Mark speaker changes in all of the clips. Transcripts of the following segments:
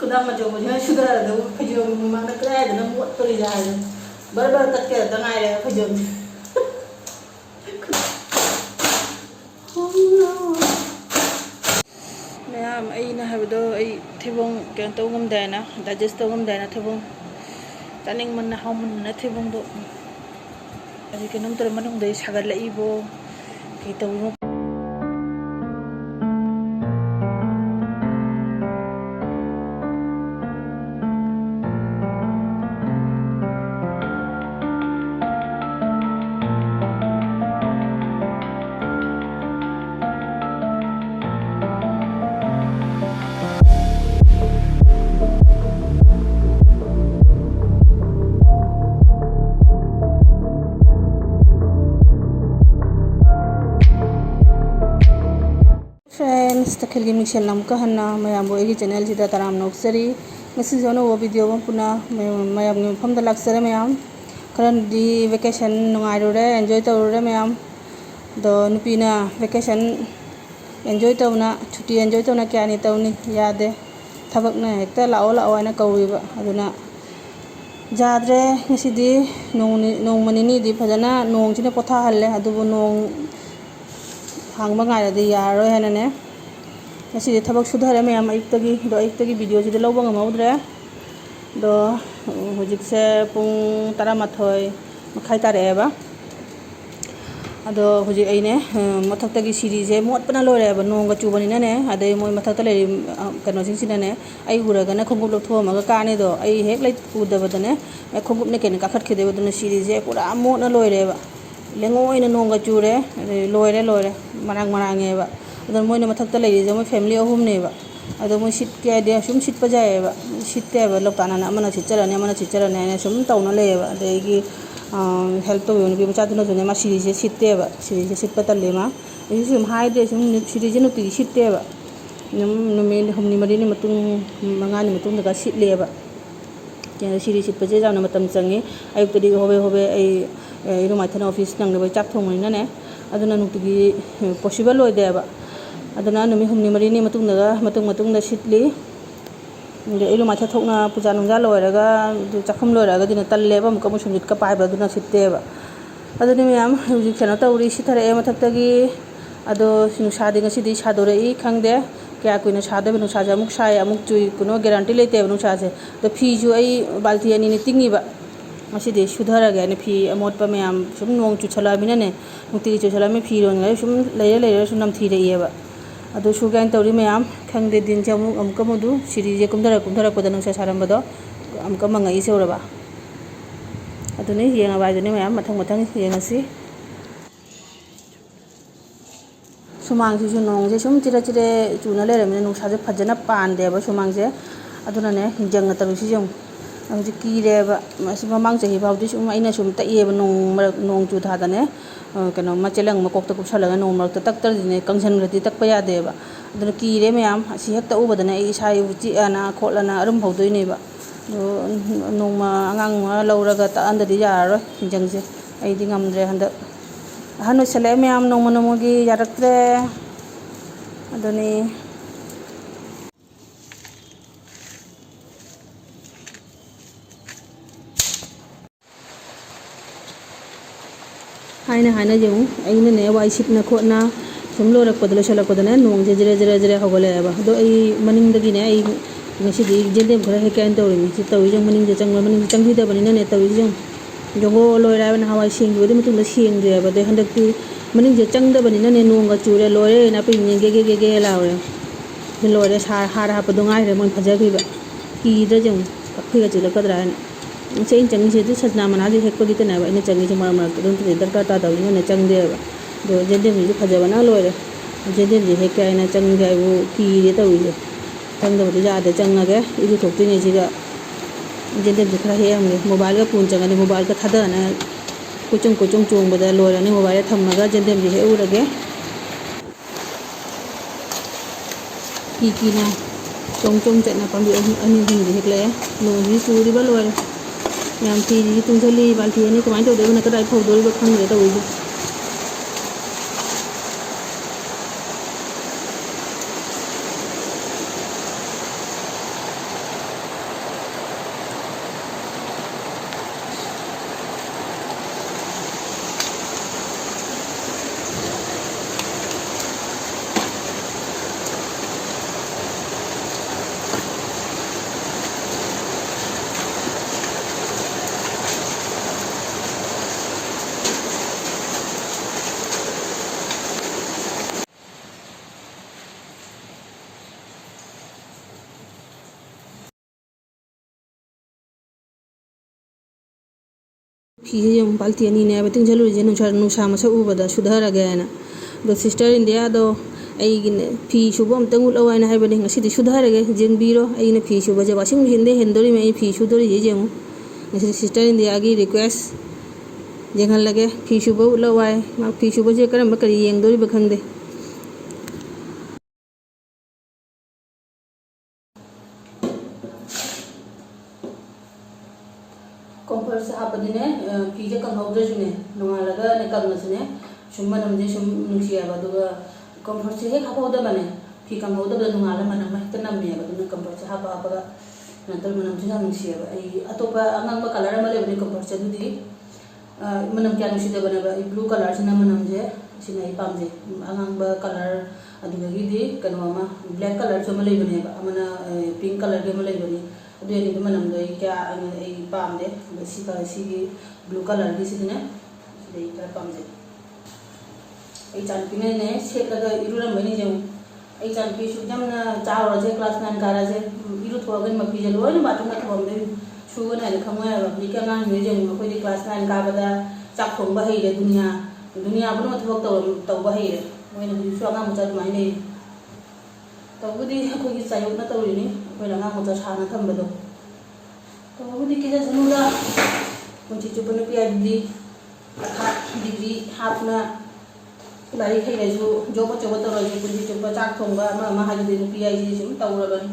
Speaker 1: खुदा मचो मुझे सुधर दो फजो माने कराय दे न मोट तोरी जाय बर तक के दंगाय रे फजो मैम अना है थेबों क्या तौगमदेना डाइजेस्ट तौगमदेना थेबों चानिंग मन हाउमन थेबों अभी कम तरह सागलबो कई तौ फ्रेंड्स तखेलगी मिक्सर नमका हन्ना मैम एगी चैनल सिदा तराम नोक्सरी मसी जोनो वो वीडियो पुना मैम नि मफम दा लाक्सरे मैम खरनदी वेकेशन नुंगाइरुरे एंजॉय तौरुरे मैम दो नुपीना वेकेशन एंजॉय तौना छुट्टी एंजॉय तौना क्यानी तौनी यादे थबकना हेक्ता लाओ लाओ आना कौरिबा अदुना जाद्रे ngसिदी नोंग मनिनी दी फजना नोंग सिने पोथा हल्ले अदुबो नोंग हांगबा गायरदि यारोय हेनने ngसिदी थबक सुधरे मैम अयुक्तगी वीडियो सिदे लौबा ngमौद्रे दो हुजिकसे पुंग 12 मखाय तारेबा अदो हुजिक अइने मथक्तगी सीरीजे मोटपना लोरेबा नोंगा चुबनिनाने अदे मोय मथक्ता लेरि कनो सिंसिनाने अइ हुरगना खोंगुप लथोमगा काने दो अइ हेक लै उदबदने खोंगुपने केने काखटखिदेबा दने सीरीजे पुरा मोटना लोरेबा लेंगोइना नोंगा चुरे लोरे मरांगेबा अदो मोयना मथक्ता लेरिजे मोय फैमिली अहुमनेबा अदो मोय सिटके आइडिया सुम सिटपा जायेबा सिटतेबा लौताना अमना सिटचरने सुम तौना लेबा अदेगी हेल्प तो नुपी मचादुना जुने मा सीरीजे सिटतेबा सीरीजे सिटपा तल्लेमा सुम हाइदे सुम सीरीजे नुपी सिटतेबा नुमिन हमनि मरिनि मतुंग मंगानि मतुंग दगा सिटलेबा सीरीज सिटपजे जावना मतम चंगे अयुक्तदी होबे इरुमाइथन ऑफिस नंगबा चाक थोंगनिनाने अदुना नुक्तिगी पॉसिबल ओइदेबा अदुना नुमि हमनि मरिनि मतुंग सिटली इरुमाइथा थोकना पूजा नुंजा लोइरगा चाखम लोइरगा दिना तल्लेबा मुका मुसुमजितका पाइबा अदुना सिटतेबा अदुनि मैम हुजिक खेनो तौरी सिथरे मथक्तगी अदो नुसादी ngसिदी सादोरई खंगदे क्या कुइना सादबे नुसाजे अमुक साय अमुक चुई कुनो गारंटी लेतेबा नुसाजे द फीजु अई बाल्टी अनि तिंगिबा ngसिदी सुधरगे ने फी अमोटपा मैम सुम नोंग चुछलाबिनाने नुक्ति चुछलामे फी रोनगा सुम लेरे सुम नमथीरेयेबा अदो सुगाइन तौरी मैम खंगदे दिनसे अमुक मुदु सीरीजे कुमधरा पदा नुसा सारंबदो अमुक मंगाई सेउरबा अदुने येंगाबा अदुने मैम मथंग येंगासी सुमांगसिसु नोंगसे सुम चिरे चुना लेरमिने नुसाजे फजना पांदेबा सुमांगसे अदुनाने जंग तरुसी जंग हजि कीरेबा ममांग चही फाउदी सुम अइना सुम तइएबा नोंग चु थादने कनो मचेलंग मकोकता कुपसलगा नोंग मरकता तक्तरदिने कंसनग्रदि तक्पा यादेबा अदुना कीरे मैम असि हेक्ता उबदने अइ इसाय चिआना खोलना अरुम फौदोइनेबा नोंमा अंगांग लौरगा तांददि याररोय जंगसे अइदि ngamdre हंद हनु सले मैम नोंमनोमगी यारक्त्रे अदुनी हाइना जेमु अइनने वाइ सिटना खोना सुम लोरकपद लोसलकपदने नोंगसे जरे हौगलेबा अदो अइ मनिंगदगिने अइ ngसिदी जेदेम खरा हेकाइन तौरिनि सि तौइ जंग मनिंगजे चंगबिदबनिने तौइ जंग जोगो लोइराबन हवाइ सेंगिबदि मतुंग सेंगदेबा दे हंदक्ति मनिंगजे चंगदबनिने नोंगा चुरे लोरे ना पिंगे गे लावरे दे लोरे हार हापदो गाइरे मन फजगिबा कीदे जंग कखिगा चिलकदरान चेन चंगी से सजना मनाजे हेकपदि तनाबा इन चंगी से मरमर दन ते दरकार तादबनिने चंगदेबा दो जेदेम जी फजबना लोरे जेदेम जी हेकाइना चंगगाइबु कीदे तौइजे चंगदबदि जादे चंगगे इदु थोक्तिने जिगा जेदेम जी खरा हेमगे मोबाइल का पुन चंगने मोबाइल का थादना कुचुंग चोंगबदा लोरने मोबाइल थम्मगा जेदेम जी हेउरगे कीना चोंग चना पांबी अनि हिंदी हेकले नोंजी सूरीबा लोरे मैम फी तुंगली बाल्टी अनी कमाई तौदेबना कदाई फौदोरिबा खंगरे तौइजे फीसे जो बाल्टी अनी तिंगलूरीजे नुसा मसक उबद सुधरगेना दो सिस्टर इंडिया दो फी सूब अमतंग उलवाना है सुधरगे जेंबीरो अने फी सूबजे वाशिंग मशीन हेंदोरी में फी सूदोरी जेंगो सिस्टर इंडिया की रिक्वेस्ट जेंगलगे फी सूब उलवाए फी सूबजे करम करी येंदोरी खंदे कंफर्ट से हापदने फीजे कंहौद्रजुने नोंगालगा कंगसने सुम मनमजे सुम नुसियाबा दुगा कंफर्ट से हेक हापौदबने फी कंहौदबदा नोंगाला मनम हेक्ता नमनेबा दुना कंफर्ट से हापागा नंतर मनमजे ना नुसियाबा आई अतोपा अंगांबा कलर अमा लेबने कंफर्ट से दुदी मनम क्या नुसिदबनेबा ब्लू कलर सिना मनमजे सिना आई पामजे अंगांबा कलर अदुगीदी कनोमा ब्लैक कलर सो मलेबनेबा अमना पिंक कलर के मलेबने अदुयनी मनमदो क्या पामदे ब्लू कलर की खर पामजे चानपीने सेटलगा इरुरमबनी जो चानपी सुना चावरजे क्लास 9 काराजे इरुथोगन मपीजे लोन बाथरूम थोमदे सुगन है खमोय बी के आगामी जो अखोई क्लास 9 काबदा चाक थोंबा हेरे दुनिया बनो थबक तौबा हेरे मोइन हुजु आगाम मचा दुमाइने तौबुदी अखोई चायोना तौरिनी अखोई आगाम मचा साना थंबदो तौबुदी किजा सनुदा मुंची चुपन पियादी अखा डिग्री हाफना लारी खैलेजु जोब जोब तौरजु मुंची चुप चाक थोंबा मा हाजदे पियाजी सुम तौरबन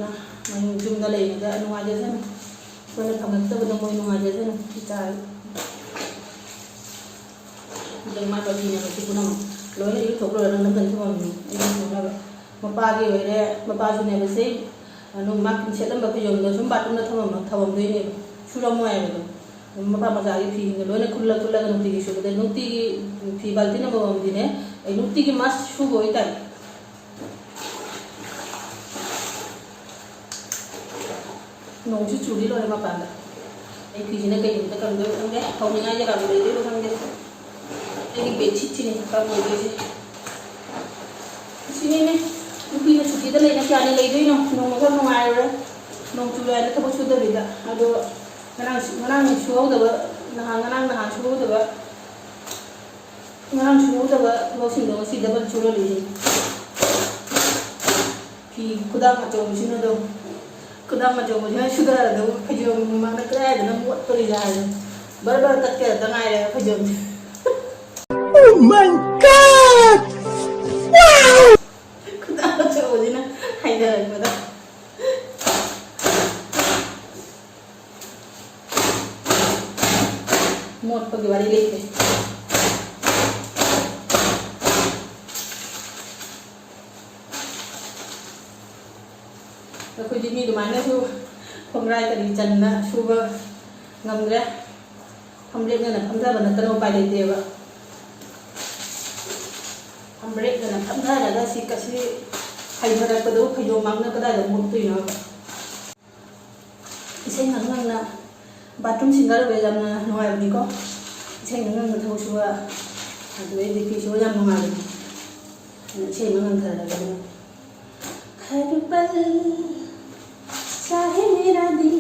Speaker 1: ना मनु जुमदा लेनेगा नुवाजेसन कोन फंगतबन मोय नुवाजेसन चाय जमा बजीने बसिकुना लोहे इ थोकलो रंग नकन थमनु ए मोना मपागी होरे मपाजुने बसे अनु माकिन सेलम बफिजोंदो सुम बाटुना थममदोइने सुरमोयबो मपा मजागी फी लोने खुल्ला खुल्ला नुती की सुबदे नुती की फी बाल्टीना बमदिने ए नुती की मास सुबोय ताई नोंसु चुरी लोरे मपादा ए फीजिने कइंता कंदो अंगे हौनिङा जगा लेदो खंगे ए बेचिचिने कामोइजे सिने नुपीना छुट्टीदा लेना क्याने लेदोइनो नोंमगा नुङायरे नों चुरायना थबक सुदबिदा अदो nganang suhudaba nganang suhudaba thosing do si dabal churoli fi kudang acho sino do kudang acho mo sudara do phajom mana krai da mot pari ja barbar tak ke da ngai re phajom oh my god wow kudang acho mo dina haida da मोट पगी वाली लेते तो कोई जिम्मी दुमाने सु फंगराय तरी चन्ना सुबह ngамरे हमब्रेक ना फंजा बना करो पाई लेते बा हमब्रेक ना फंजा लगा सी कसी हाइधरा कदो खजो मांगना कदा द मुक्ति ना इसे नंगना बाथरूम सिंगर बेजामना नुआइबनी को इसे नंगन थौसुआ अदुए दिखि सो याम नुआइबनी इसे नंगन थरगा हर पल चाहे मेरा दिल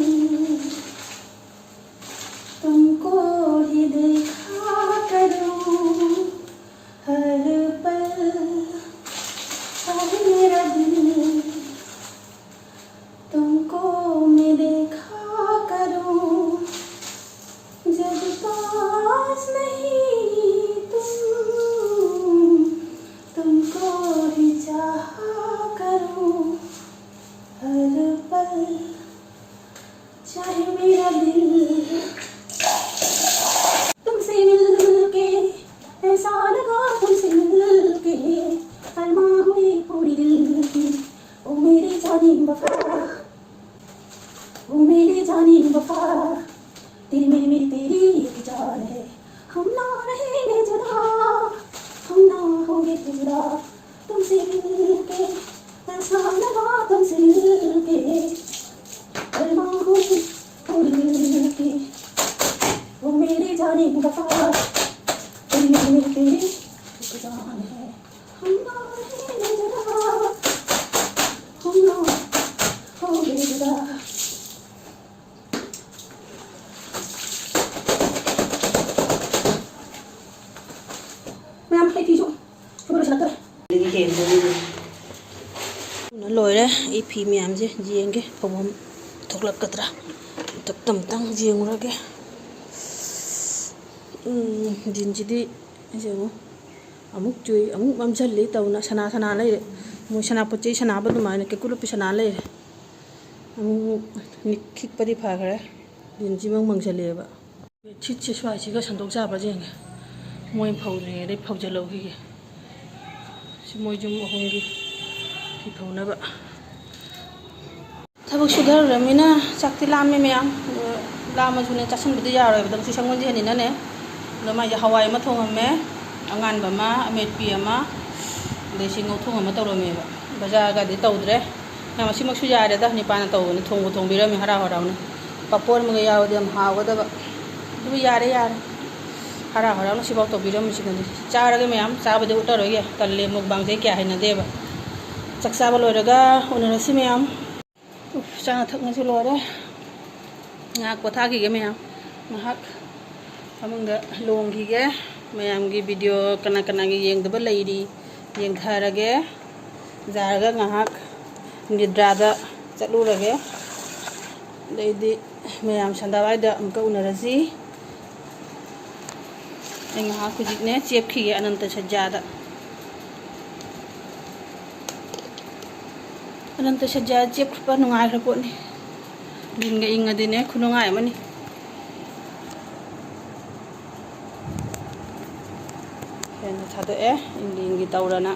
Speaker 1: तुमको ही देखा करूं हर पल चाहे मेरा दिल तुमको मैं देखा करूं जब पास नहीं तुमको ही चाहा करूं हर पल चाहे मेरा दिल तुमसे मिलके ऐसा लगा तुमसे मिलके अरमा हुई पूरी दिल की ओ मेरी जानी वफा ओ मेरी जानी वफा तेरी मेरी तेरी एक जान है हम ना रहेंगे जुदा हम ना होंगे जुदा तुमसे मिलके ऐसा लगा तुमसे मिलके अरमा हुई पूरी दिल की ओ मेरी जानी वफा तेरी मेरी तेरी एक जान है हम ना रहेंगे जुदा हम ना होंगे जुदा
Speaker 2: ꯊꯦꯡꯗꯣꯏꯅꯤ ꯂꯣꯏꯔꯦ ꯑꯩ ꯐꯤ ꯃꯌꯥꯝꯁꯦ ꯌꯦꯡꯒꯦ ꯐꯧꯐꯝ ꯊꯣꯛꯂꯛꯀꯗ꯭ꯔꯥ ꯇꯝꯇꯪ ꯌꯦꯡꯉꯨꯔꯒꯦ ꯖꯤꯟꯁꯤꯗꯤ ꯌꯦꯡꯉꯨ ꯑꯃꯨꯛ ꯆꯨꯏ ꯑꯃꯨꯛ ꯃꯝꯁꯤꯜꯂꯤ ꯇꯧꯅ ꯁꯅꯥ ꯂꯩꯔꯦ ꯃꯣꯏ ꯁꯅꯥꯄꯣꯠ ꯆꯩ ꯁꯅꯥꯕ ꯑꯗꯨꯃꯥꯏꯅ ꯀꯦꯀꯨ ꯂꯨꯞꯄꯤ ꯁꯅꯥ ꯂꯩꯔꯦ ꯑꯃꯨꯛ ꯈꯤꯛꯄꯗꯤ ꯐꯈ꯭ꯔꯦ ꯖꯤꯟꯁꯤ ꯃꯪꯁꯤꯜꯂꯦꯕ ꯁꯤꯠꯁꯦ ꯁ꯭ꯋꯥꯏꯁꯤꯒ ꯁꯟꯗꯣꯛ ꯆꯥꯕ ꯌꯦꯡꯒꯦ ꯃꯣꯏ ꯐꯧꯗ꯭ꯔꯤꯉꯩꯗꯩ ꯐꯧꯖꯜꯍꯧꯈꯤꯒꯦ ꯁꯤ ꯃꯣꯏ ꯌꯨꯝ ꯑꯍꯨꯝꯒꯤ ꯐꯤ ꯐꯧꯅꯕ ꯊꯕꯛ ꯁꯨꯊꯔꯨꯔꯃꯤꯅ ꯆꯥꯛꯇꯤ ꯂꯥꯝꯃꯦ ꯃꯌꯥꯝ ꯂꯥꯝꯃꯁꯨꯅꯦ ꯆꯥꯁꯤꯟꯕꯗꯤ ꯌꯥꯔꯣꯏꯕ ꯉꯁꯤ ꯁꯪꯒꯣꯜꯁꯦꯟꯅꯤꯅꯅꯦ ꯑꯗꯣ ꯃꯥꯏꯁꯦ ꯍꯋꯥꯏ ꯑꯃ ꯊꯣꯡꯉꯝꯃꯦ ꯑꯉꯥꯟꯕ ꯑꯃ ꯑꯃꯦꯠꯄꯤ ꯑꯃ ꯑꯗꯩ ꯁꯤ ꯉꯧꯊꯣꯡ ꯑꯃ ꯇꯧꯔꯝꯃꯦꯕ ꯕꯖꯥꯔꯒꯗꯤ ꯇꯧꯗ꯭ꯔꯦ ꯃꯌꯥꯝ ꯑꯁꯤꯃꯛꯁꯨ ꯌꯥꯔꯦꯗ ꯅꯤꯄꯥꯅ ꯇꯧꯕꯅꯤ ꯊꯣꯡꯕꯨ ꯊꯣꯡꯕꯤꯔꯝꯃꯦ ꯍꯔꯥꯎ ꯍꯔꯥꯎꯅ ꯄꯥꯄꯣꯔ ꯑꯃꯒ ꯌꯥꯎꯔꯗꯤ ꯌꯥꯝ ꯍꯥꯎꯒꯗꯕ ꯑꯗꯨꯕꯨ ꯌꯥꯔꯦ ꯍꯔꯥꯎ ꯍꯔꯥꯎꯅ ꯁꯤꯐꯥꯎ ꯇꯧꯕꯤꯔꯝꯃꯤꯁꯤꯅꯗꯤ ꯆꯥꯔꯒ ꯃꯌꯥꯝ ꯆꯥꯕꯗꯤ ꯎꯠꯂꯔꯣꯏꯒꯦ ꯇꯜꯂꯦ ꯃꯨꯛꯕꯥꯡꯁꯦ ꯀꯌꯥ ꯍꯩꯅꯗꯦꯕ ꯆꯥꯛ ꯆꯥꯕ ꯂꯣꯏꯔꯒ ꯎꯅꯔꯁꯤ ꯃꯌꯥꯝ ꯆꯥꯅ ꯊꯛꯅꯁꯨ ꯂꯣꯏꯔꯦ ꯉꯥꯏꯍꯥꯛ ꯄꯣꯊꯥꯈꯤꯒꯦ ꯃꯌꯥꯝ ꯉꯥꯏꯍꯥꯛ ꯐꯃꯨꯡꯗ ꯂꯣꯡꯈꯤꯒꯦ ꯃꯌꯥꯝꯒꯤ ꯚꯤꯗꯤꯑꯣ ꯀꯅꯥꯒꯤ ꯌꯦꯡꯗꯕ ꯂꯩꯔꯤ ꯌꯦꯡꯊꯔꯒꯦ ꯌꯥꯔꯒ ꯉꯥꯏꯍꯥꯛ ꯅꯤꯗ꯭ꯔꯥꯗ ꯆꯠꯂꯨꯔꯒꯦ ꯑꯗꯩꯗꯤ ꯃꯌꯥꯝ ꯁꯟꯗꯥꯋꯥꯏꯗ ꯑꯃꯨꯛꯀ ꯎꯅꯔꯁꯤ ꯑꯩ ꯉꯥꯏꯍꯥꯛ ꯍꯧꯖꯤꯛꯅꯦ ꯆꯦꯞꯈꯤꯒꯦ ꯑꯅꯟꯇ ꯁꯖ꯭ꯌꯥꯗ ꯑꯅꯟꯇ ꯁꯖ꯭ꯌꯥ ꯆꯦꯞꯄ ꯅꯨꯡꯉꯥꯏꯈ꯭ꯔ ꯄꯣꯠꯅꯤ ꯖꯤꯟꯒ ꯏꯪꯉꯗꯤꯅꯦ ꯈꯨꯅꯨꯡꯉꯥꯏ ꯑꯃꯅꯤ ꯐꯦꯟꯗ ꯊꯥꯗꯣꯛꯑꯦ ꯏꯪꯒꯤ ꯇꯧꯔꯅ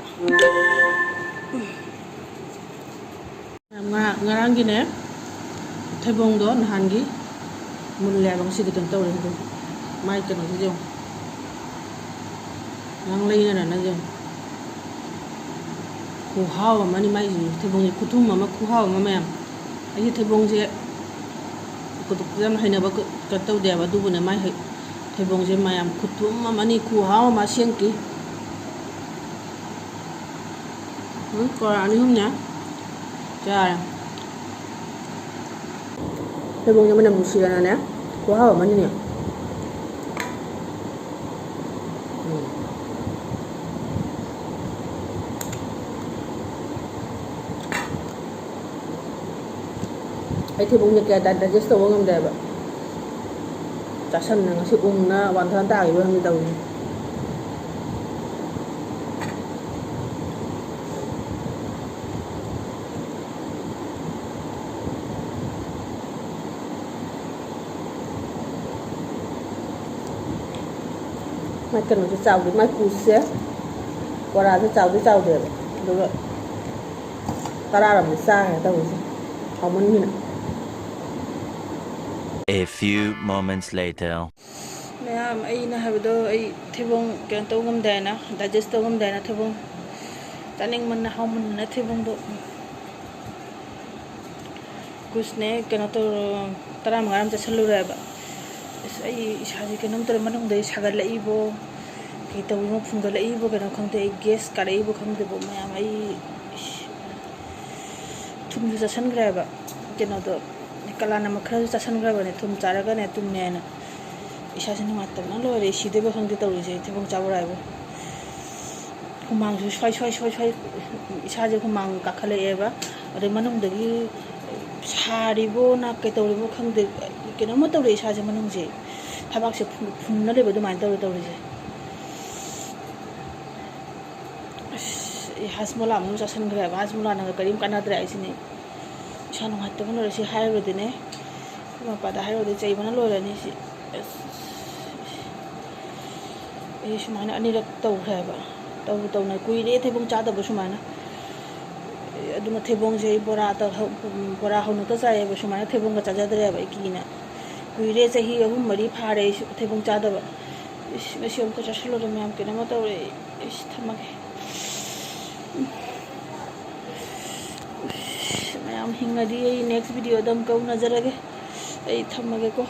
Speaker 2: ꯉꯔꯥꯡꯒꯤꯅꯦ ꯊꯩꯕꯣꯡꯗꯣ ꯅꯍꯥꯟꯒꯤ ꯃꯨꯜꯂꯦ ꯍꯥꯏꯕ ꯉꯁꯤꯗꯤ ꯀꯩꯅꯣ ꯇꯧꯔꯦ ꯑꯗꯨꯝ ꯃꯥꯏ ꯀꯩꯅꯣꯁꯤꯗ ꯌꯦꯡꯉꯨ ꯉꯥꯡ ꯂꯩꯅꯔꯅ ꯌꯦꯡꯉꯨ ꯈꯨꯍꯥꯎ ꯑꯃꯅꯤ ꯃꯥꯏꯁꯤ ꯊꯩꯕꯣꯡꯁꯦ ꯈꯨꯊꯨꯝ ꯑꯃ ꯈꯨꯍꯥꯎ ꯑꯃ ꯃꯌꯥꯝ ꯑꯩꯒꯤ ꯊꯩꯕꯣꯡꯁꯦ ꯌꯥꯝ ꯍꯩꯅꯕ ꯀꯩꯅꯣ ꯇꯧꯗꯦꯕ ꯑꯗꯨꯕꯨꯅꯦ ꯃꯥꯏ ꯊꯩꯕꯣꯡꯁꯦ ꯃꯌꯥꯝ ꯈꯨꯊꯨꯝ ꯑꯃꯅꯤ ꯈꯨꯍꯥꯎ ꯑꯃ ꯑꯁꯦꯡꯀꯤ ꯀꯣꯔꯥ ꯑꯅꯤ ꯑꯍꯨꯝꯅꯦ ꯆꯥꯔꯦ ꯊꯩꯕꯣꯡꯁꯦ ꯃꯅꯝ ꯅꯨꯡꯁꯤꯔꯅꯅꯦ ꯈꯨꯍꯥꯎ ꯑꯃꯅꯤꯅꯦ ꯑꯩ ꯊꯩꯕꯣꯡꯁꯦ ꯀꯌꯥ ꯗꯥꯏꯖꯦꯁ ꯇꯧꯕ ꯉꯝꯗꯦꯕ ꯆꯥꯁꯟꯅ ꯉꯁꯤ ꯎꯪꯅ ꯋꯥꯟꯊꯅ ꯇꯥꯈꯤꯕ ꯈꯪꯗꯦ ꯇꯧꯔꯤꯁꯦ ꯃꯥꯏ ꯀꯩꯅꯣꯁꯦ ꯆꯥꯎꯗꯦ ꯃꯥꯏ ꯀꯨꯁꯦ ꯕꯣꯔꯥꯁꯦ ꯆꯥꯎꯗꯦꯕ ꯑꯗꯨꯒ ꯇꯔꯥꯔꯣꯝꯗꯤ ꯆꯥꯈ꯭ꯔꯦ ꯇꯧꯔꯤꯁꯦ ꯍꯥꯎꯃꯟꯈꯤꯅ
Speaker 3: A few moments later.
Speaker 1: ꯃꯌꯥꯝ ꯑꯩꯅ ꯍꯥꯏꯕꯗꯣ ꯑꯩ ꯊꯩꯕꯣꯡ ꯀꯩꯅꯣ ꯇꯧ ꯉꯝꯗꯦꯅ ꯗꯥꯏꯖꯦꯁ ꯇꯧ ꯉꯝꯗꯦꯅ ꯊꯩꯕꯣꯡ ꯆꯥꯅꯤꯡꯃꯟꯅ ꯍꯥꯎꯃꯟꯅ ꯊꯩꯕꯣꯡꯗꯣ ꯀꯨꯁꯅꯦ ꯀꯩꯅꯣ ꯇꯧꯔ 15 ꯆꯥꯁꯤꯜꯂꯨꯔꯦꯕ ꯑꯁ ꯑꯩ ꯏꯁꯥꯁꯦ ꯀꯩꯅꯣꯝ ꯇꯧꯔꯦ ꯃꯅꯨꯡꯗꯩ ꯁꯥꯒꯠꯂꯛꯏꯕꯣ ꯀꯩ ꯇꯧꯔꯤꯅꯣ ꯐꯨꯡꯒꯠꯂꯛꯏꯕꯣ ꯀꯩꯅꯣ ꯈꯪꯗꯦ ꯑꯩ ꯒꯦꯁ ꯀꯥꯔꯛꯏꯕꯣ ꯈꯪꯗꯦꯕꯣ ꯃꯌꯥꯝ ꯑꯩ ꯊꯨꯝꯁꯨ ꯆꯥꯁꯤꯟꯈ꯭ꯔꯦꯕ ꯀꯩꯅꯣꯗꯣ ꯀꯂꯥꯅꯃꯛ ꯈꯔꯁꯨ ꯆꯥꯁꯤꯟꯈ꯭ꯔꯕꯅꯦ ꯊꯨꯝ ꯆꯥꯔꯒꯅꯦ ꯇꯨꯝꯃꯦꯅ ꯏꯁꯥꯁꯦ ꯅꯨꯡꯉꯥꯏꯇꯕꯅ ꯂꯣꯏꯔꯦ ꯁꯤꯗꯣꯏꯕ ꯈꯪꯗꯦ ꯇꯧꯔꯤꯁꯦ ꯊꯩꯕꯣꯡ ꯆꯥꯕ ꯍꯥꯏꯕꯨ ꯍꯨꯃꯥꯡꯁꯨ ꯁ꯭ꯋꯥꯏ ꯏꯁꯥꯁꯦ ꯍꯨꯃꯥꯡ ꯀꯥꯈꯠꯂꯛꯑꯦꯕ ꯑꯗꯩ ꯃꯅꯨꯡꯗꯒꯤ ꯁꯥꯔꯤꯕꯣꯅ ꯀꯩꯇꯧꯔꯤꯕꯣ ꯈꯪꯗꯦ ꯀꯩꯅꯣꯝꯃ ꯇꯧꯔꯦ ꯏꯁꯥꯁꯦ ꯃꯅꯨꯡꯁꯦ ꯊꯕꯥꯛꯁꯦ ꯐꯨꯟꯅ ꯂꯩꯕ ꯑꯗꯨꯃꯥꯏꯅ ꯇꯧꯔꯤꯁꯦ ꯍꯥꯖꯃꯣꯂꯥ ꯑꯃꯨꯛ ꯆꯥꯁꯤꯟꯈ꯭ꯔꯦꯕ ꯍꯥꯖꯃꯣꯂꯥꯅꯒ ꯀꯔꯤꯝ ꯀꯥꯟꯅꯗ꯭ꯔꯦ ꯑꯩꯁꯤꯅꯦ ꯏꯁꯥ ꯅꯨꯡꯉꯥꯏꯇꯕ ꯂꯣꯏꯔꯦ ꯁꯤ ꯍꯥꯏꯔꯨꯔꯗꯤꯅꯦ ꯃꯄꯥꯗ ꯍꯥꯏꯔꯨꯔꯗꯤ ꯆꯩꯕꯅ ꯂꯣꯏꯔꯅꯤ ꯁꯤ ꯑꯩ ꯁꯨꯃꯥꯏꯅ ꯑꯅꯤꯔꯛ ꯇꯧꯈ꯭ꯔꯦꯕ ꯇꯧꯅ ꯀꯨꯏꯔꯦ ꯊꯩꯕꯣꯡ ꯆꯥꯗꯕ ꯁꯨꯃꯥꯏꯅ ꯑꯗꯨꯅ ꯊꯩꯕꯣꯡꯁꯦ ꯑꯩ ꯕꯣꯔꯥ ꯍꯧꯅꯛꯇ ꯆꯥꯏꯑꯕ ꯁꯨꯃꯥꯏꯅ ꯊꯩꯕꯣꯡꯒ ꯆꯥꯖꯗ꯭ꯔꯦꯕ ꯑꯩ ꯀꯤꯅ ꯀꯨꯏꯔꯦ ꯆꯍꯤ 3-4 ꯐꯥꯔꯦ ꯑꯩ ꯊꯩꯕꯣꯡ ꯆꯥꯗꯕ ꯉꯁꯤ ꯑꯃꯨꯛꯀ ꯆꯥꯁꯤꯜꯂꯨꯔꯦ ꯃꯌꯥꯝ ꯀꯩꯅꯣꯝꯃ ꯇꯧꯔꯦ ꯑꯩ ꯊꯝꯃꯒꯦ ꯃꯌꯥꯝ ꯍꯤꯡꯉꯗꯤ ꯑꯩ ꯅꯦꯛꯁ ꯚꯤꯗꯤꯑꯣꯗ ꯑꯃꯨꯛꯀ ꯎꯅꯖꯔꯒꯦ ꯑꯩ ꯊꯝꯃꯒꯦꯀꯣ